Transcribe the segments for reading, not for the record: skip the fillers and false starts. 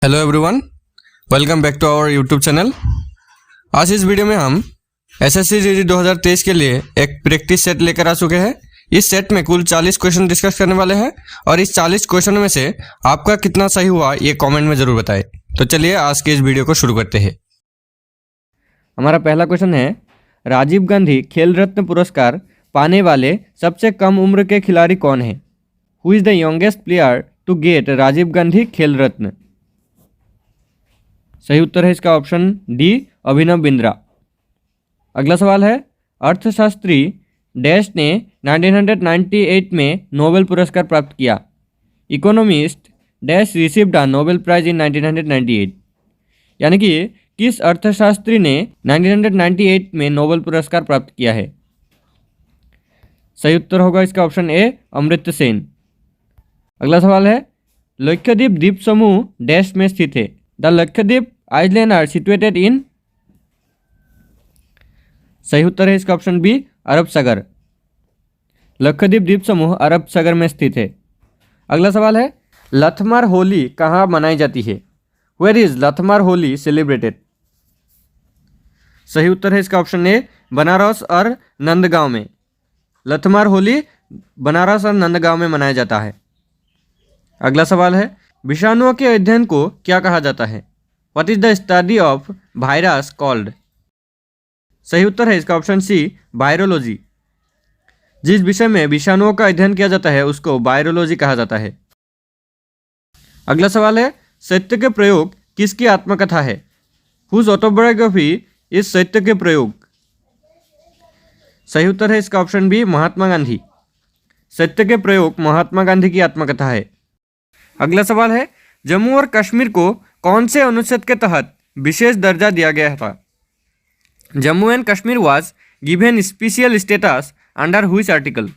Hello everyone, welcome back to our YouTube channel. आज इस video में हम एसएससी जीडी 2023 के लिए एक प्रैक्टिस सेट लेकर आ चुके हैं। इस सेट में कुल 40 क्वेश्चन डिस्कस करने वाले हैं और इस 40 क्वेश्चन में से आपका कितना सही हुआ ये कमेंट में ज़रूर बताएं। तो चलिए आज के इस वीडियो को शुरू करते हैं। हमारा पहला क्वेश्चन है, राजीव गांधी खेल रत्न पुरस्कार पाने वाले सबसे कम उम्र के खिलाड़ी कौन है? Who is the youngest player to get Rajiv Gandhi Khel Ratna? सही उत्तर है इसका ऑप्शन डी, अभिनव बिंद्रा। अगला सवाल है, अर्थशास्त्री डैश ने 1998 में नोबेल पुरस्कार प्राप्त किया। Economist dash received a Nobel prize in 1998। यानी कि किस अर्थशास्त्री ने 1998 में नोबेल पुरस्कार प्राप्त किया है? सही उत्तर होगा इसका ऑप्शन ए, अमर्त्य सेन। अगला सवाल है, लक्षद्वीप द्वीप समूह डैश में स्थित है। The Lakshadweep island are situated in. सही उत्तर है इसका ऑप्शन बी, अरब सागर। लक्षद्वीप द्वीप समूह अरब सागर में स्थित है। अगला सवाल है, लथमार होली कहाँ मनाई जाती है? Where is Lathmar Holi celebrated? सही उत्तर है इसका ऑप्शन ए, बनारस और नंदगांव में। लथमार होली बनारस और नंदगांव में मनाया जाता है। अगला सवाल है, विषाणुओं के अध्ययन को क्या कहा जाता है? What is the study of virus called? सही उत्तर है इसका ऑप्शन सी, वायरोलॉजी। जिस विषय में विषाणुओं का अध्ययन किया जाता है उसको वायरोलॉजी कहा जाता है। अगला सवाल है, सत्य के प्रयोग किसकी आत्मकथा है? हुज ऑटोबायोग्राफी इज सत्य के प्रयोग? सही उत्तर है इसका ऑप्शन बी, महात्मा गांधी। सत्य के प्रयोग महात्मा गांधी की आत्मकथा है। अगला सवाल है, जम्मू और कश्मीर को कौन से अनुच्छेद के तहत विशेष दर्जा दिया गया था? Jammu and Kashmir was given special status under which article?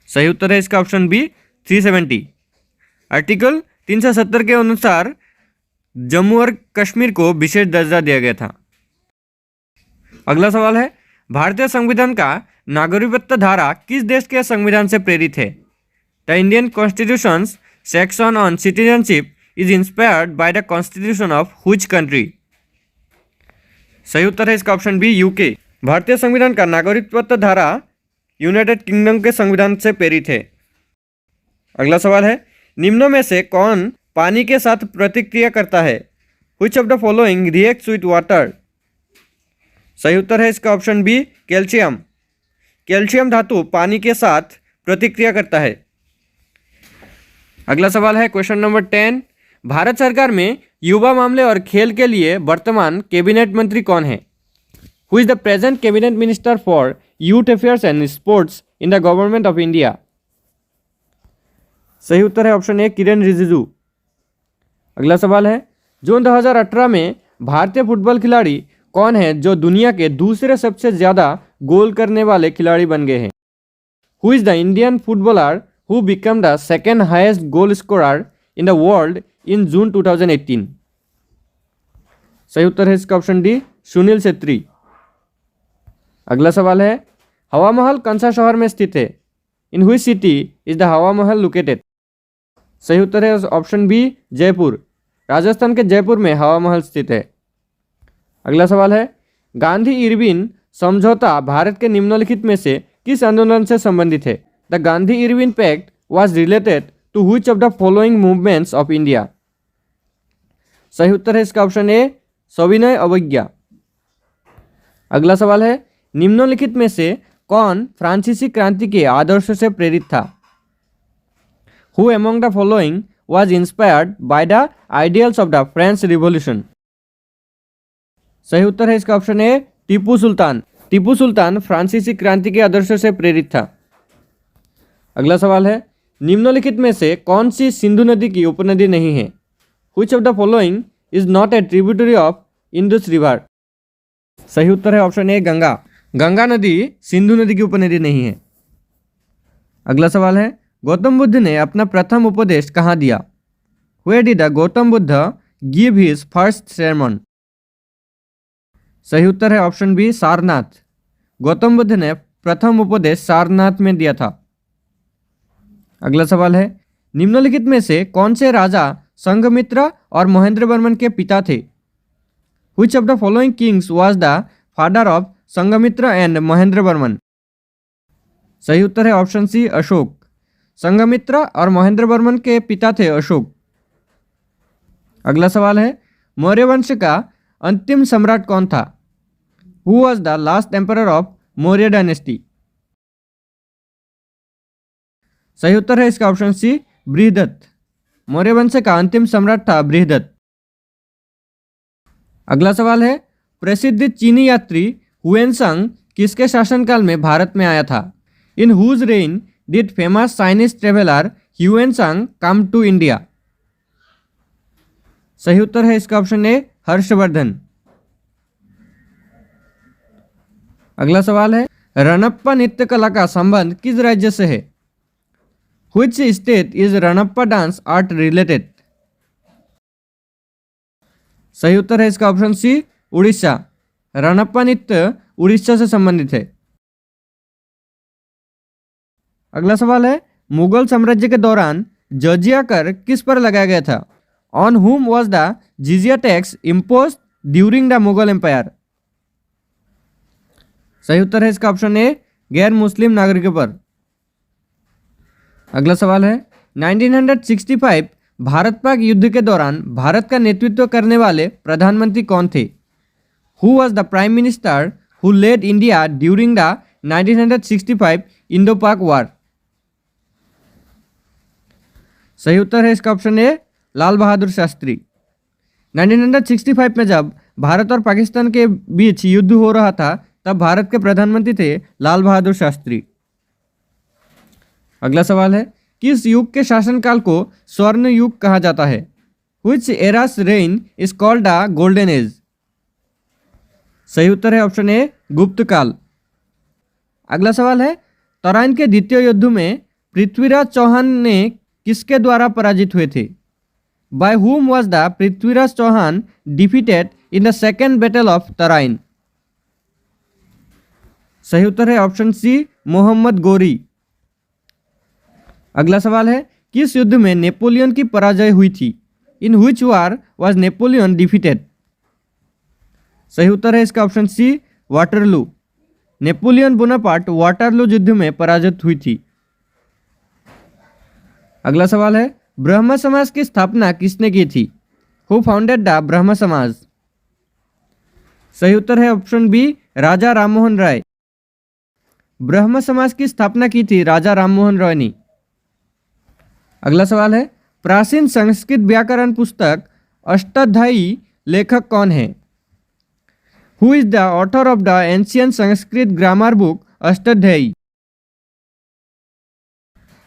सही उत्तर है इसका ऑप्शन बी, 370। आर्टिकल 370 के अनुसार जम्मू और कश्मीर को विशेष दर्जा दिया गया था। अगला सवाल है, भारतीय संविधान का नागरिकत्व धारा किस देश के संविधान से प्रेरित है? The Indian constitution section on citizenship is inspired by the constitution of which country? सही उत्तर है इसका ऑप्शन बी, यूके। भारतीय संविधान का नागरिकत्व धारा यूनाइटेड किंगडम के संविधान से प्रेरित है। अगला सवाल है, निम्नों में से कौन पानी के साथ प्रतिक्रिया करता है? Which of the following reacts with water? सही उत्तर है इसका ऑप्शन बी, कैल्शियम। कैल्शियम धातु पानी के साथ प्रतिक्रिया करता है। अगला सवाल है, क्वेश्चन नंबर 10, भारत सरकार में युवा मामले और खेल के लिए वर्तमान कैबिनेट मंत्री कौन है? Who is the present cabinet minister for youth affairs and sports in the government of India? सही उत्तर है ऑप्शन ए, किरेन रिजिजू। अगला सवाल है, जून 2018 में भारतीय फुटबॉल खिलाड़ी कौन है जो दुनिया के दूसरे सबसे ज्यादा गोल करने वाले खिलाड़ी बन गए हैं? Who is the Indian footballer who became the second highest goal scorer in the world in June 2018? सही उत्तर है इसका ऑप्शन डी, सुनील छेत्री। अगला सवाल है, हवा महल कौन सा शहर में स्थित है? In which city is the हवा महल लोकेटेड? सही उत्तर है ऑप्शन बी, जयपुर। राजस्थान के जयपुर में हवा महल स्थित है। अगला सवाल है, गांधी इरविन समझौता भारत के निम्नलिखित में से किस आंदोलन से संबंधित है? The Gandhi-Irwin Pact was related to which of the following movements of India? सही उत्तर है इसका ऑप्शन ए, सविनय अवज्ञा। अगला सवाल है, निम्नलिखित में से कौन फ्रांसीसी क्रांति के आदर्श से प्रेरित था? Who among the following was inspired by the ideals of the French Revolution? सही उत्तर है इसका ऑप्शन ए, टीपू सुल्तान। टीपू सुल्तान फ्रांसीसी क्रांति के आदर्श से प्रेरित था। अगला सवाल है, निम्नलिखित में से कौन सी सिंधु नदी की उपनदी नहीं है? Which of the following is not a tributary of Indus river? सही उत्तर है ऑप्शन ए, गंगा। गंगा नदी सिंधु नदी की उपनदी नहीं है। अगला सवाल है, गौतम बुद्ध ने अपना प्रथम उपदेश कहाँ दिया? Where did the Gautam Buddha give his first sermon? सही उत्तर है ऑप्शन बी, सारनाथ। गौतम बुद्ध ने प्रथम उपदेश सारनाथ में दिया था। अगला सवाल है, निम्नलिखित में से कौन से राजा संघमित्रा और महेंद्र वर्मन के पिता थे? Which of the following kings was the father of Sanghamitra and Mahendra Varman? सही उत्तर है ऑप्शन सी अशोक। संघमित्रा और महेंद्र वर्मन के पिता थे अशोक। अगला सवाल है मौर्य वंश का अंतिम सम्राट कौन था? Who was the last emperor of Maurya dynasty? सही उत्तर है इसका ऑप्शन सी बृहदत्त। मौर्य वंश का अंतिम सम्राट था बृहदत्त। अगला सवाल है प्रसिद्ध चीनी यात्री हुएनसांग किसके शासनकाल में भारत में आया था? In whose reign did famous Chinese traveller Hiuen Tsang come to India? सही उत्तर है इसका ऑप्शन ए हर्षवर्धन। अगला सवाल है रणप्पा नृत्य कला का संबंध किस राज्य से है? Which state is Ranappa dance art related? सही उत्तर है इसका ऑप्शन सी उड़ीसा। रणप्पा नृत्य उड़ीसा से संबंधित है। अगला सवाल है मुगल साम्राज्य के दौरान जजिया कर किस पर लगाया गया था? On whom was the jizya tax impose during the Mughal empire? सही उत्तर है इसका ऑप्शन ए गैर मुस्लिम नागरिकों पर। अगला सवाल है 1965 भारत पाक युद्ध के दौरान भारत का नेतृत्व करने वाले प्रधानमंत्री कौन थे? Who was the prime minister who led India during the 1965 Indo Pak war? सही उत्तर है इसका ऑप्शन ए लाल बहादुर शास्त्री। 1965 में जब भारत और पाकिस्तान के बीच युद्ध हो रहा था तब भारत के प्रधानमंत्री थे लाल बहादुर शास्त्री। अगला सवाल है किस युग के शासनकाल को स्वर्ण युग कहा जाता है? Which era's reign is called the golden age? सही उत्तर है ऑप्शन ए गुप्त काल। अगला सवाल है तराइन के द्वितीय युद्ध में पृथ्वीराज चौहान ने किसके द्वारा पराजित हुए थे? By whom was the Prithviraj Chauhan defeated in the second battle of Tarain? सही उत्तर है ऑप्शन सी मोहम्मद गोरी। अगला सवाल है किस युद्ध में नेपोलियन की पराजय हुई थी? In which war was Napoleon defeated? सही उत्तर है इसका option C Waterloo. Napoleon Bonaparte Waterloo युद्ध में पराजित हुई थी। अगला सवाल है ब्रह्म समाज की स्थापना किसने की थी? हु फाउंडेड द ब्रह्म समाज? सही उत्तर है ऑप्शन बी राजा राममोहन राय। ब्रह्म समाज की स्थापना की थी राजा राममोहन राय ने। अगला सवाल है प्राचीन संस्कृत व्याकरण पुस्तक अष्टाध्यायी लेखक कौन है? Who is the author of the ancient Sanskrit grammar book Ashtadhyayi?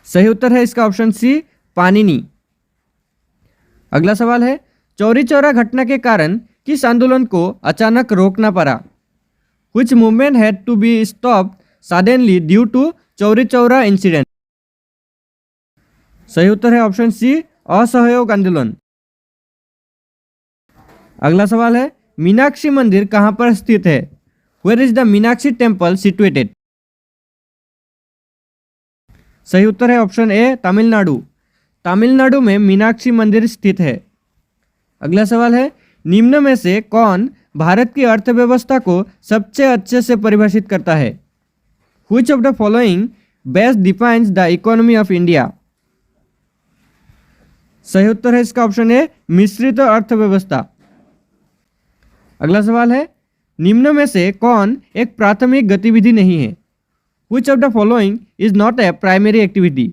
सही उत्तर है इसका ऑप्शन सी पाणिनि। अगला सवाल है चौरी चौरा घटना के कारण किस आंदोलन को अचानक रोकना पड़ा? Which movement had to be stopped suddenly due to Chauri Chaura incident? सही उत्तर है ऑप्शन सी असहयोग आंदोलन। अगला सवाल है मीनाक्षी मंदिर कहां पर स्थित है? Where is the Meenakshi temple situated? सही उत्तर है ऑप्शन ए तमिलनाडु। तमिलनाडु में मीनाक्षी मंदिर स्थित है। अगला सवाल है निम्न में से कौन भारत की अर्थव्यवस्था को सबसे अच्छे से परिभाषित करता है? Which of the following best defines the economy of India? सही उत्तर है इसका ऑप्शन ए मिश्रित अर्थव्यवस्था। अगला सवाल है निम्न में से कौन एक प्राथमिक गतिविधि नहीं है? Which of the following is not a primary activity?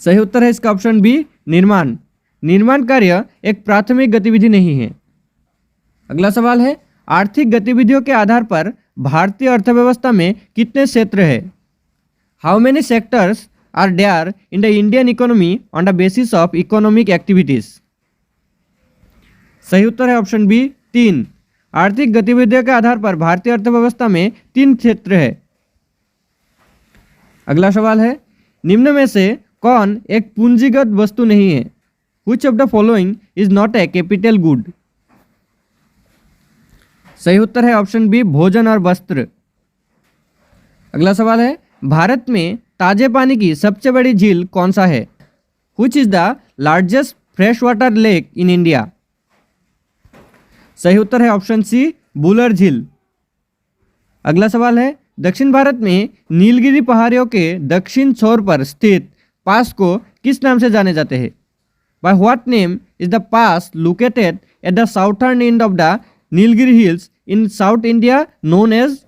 सही उत्तर है इसका ऑप्शन बी निर्माण। निर्माण कार्य एक प्राथमिक गतिविधि नहीं है। अगला सवाल है आर्थिक गतिविधियों के आधार पर भारतीय अर्थव्यवस्था में कितने क्षेत्र है? How many sectors are there in the Indian economy on the basis of economic activities? सही उत्तर है ऑप्शन बी 3। आर्थिक गतिविधियों के आधार पर भारतीय अर्थव्यवस्था में 3 क्षेत्र है। अगला सवाल है निम्न में से कौन एक पूंजीगत वस्तु नहीं है? Which of the following is not a capital good? सही उत्तर है ऑप्शन बी भोजन और वस्त्र। अगला सवाल है भारत में ताजे पानी की सबसे बड़ी झील कौन सा है? Which is the largest fresh water lake in India? सही उत्तर है ऑप्शन सी, बुलर झील। अगला सवाल है, दक्षिण भारत में नीलगिरी पहाड़ियों के दक्षिण छोर पर स्थित पास को किस नाम से जाने जाते हैं? By what name is the pass located at the southern end of the Nilgiri hills in south India known as?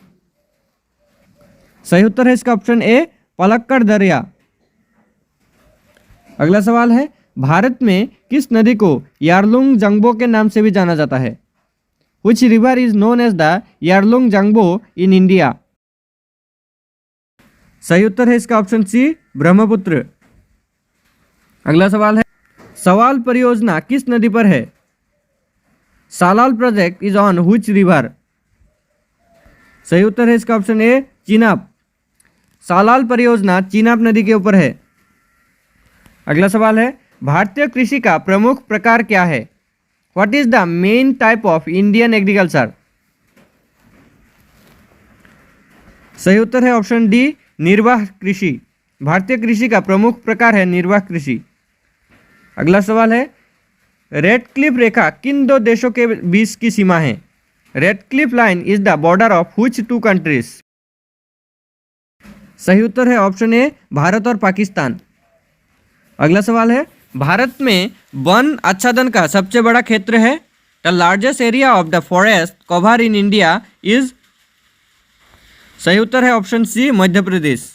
सही उत्तर है इसका ऑप्शन ए, पलक्कड़ दरिया। अगला सवाल है, भारत में किस नदी को यारलुंग जंगबो के नाम से भी जाना जाता है? Which river is known as the Yarlung Jangbo in India? सही उत्तर है इसका ऑप्शन सी, ब्रह्मपुत्र। अगला सवाल है, सवाल परियोजना किस नदी पर है? Salal project is on which river? सही उत्तर है इसका ऑप्शन ए, चीनाब। सालाल परियोजना चीनाब नदी के ऊपर है। अगला सवाल है, भारतीय कृषि का प्रमुख प्रकार क्या है? What is the main type of Indian agriculture? सही उत्तर है ऑप्शन डी, निर्वाह कृषि। भारतीय कृषि का प्रमुख प्रकार है निर्वाह कृषि। अगला सवाल है, रेड क्लिफ रेखा किन दो देशों के बीच की सीमा है? Radcliffe line is the border of which two countries? सही उत्तर है ऑप्शन ए, भारत और पाकिस्तान। अगला सवाल है, भारत में वन आच्छादन का सबसे बड़ा क्षेत्र है? The largest area of the forest cover in India is? सही उत्तर है ऑप्शन सी, मध्य प्रदेश।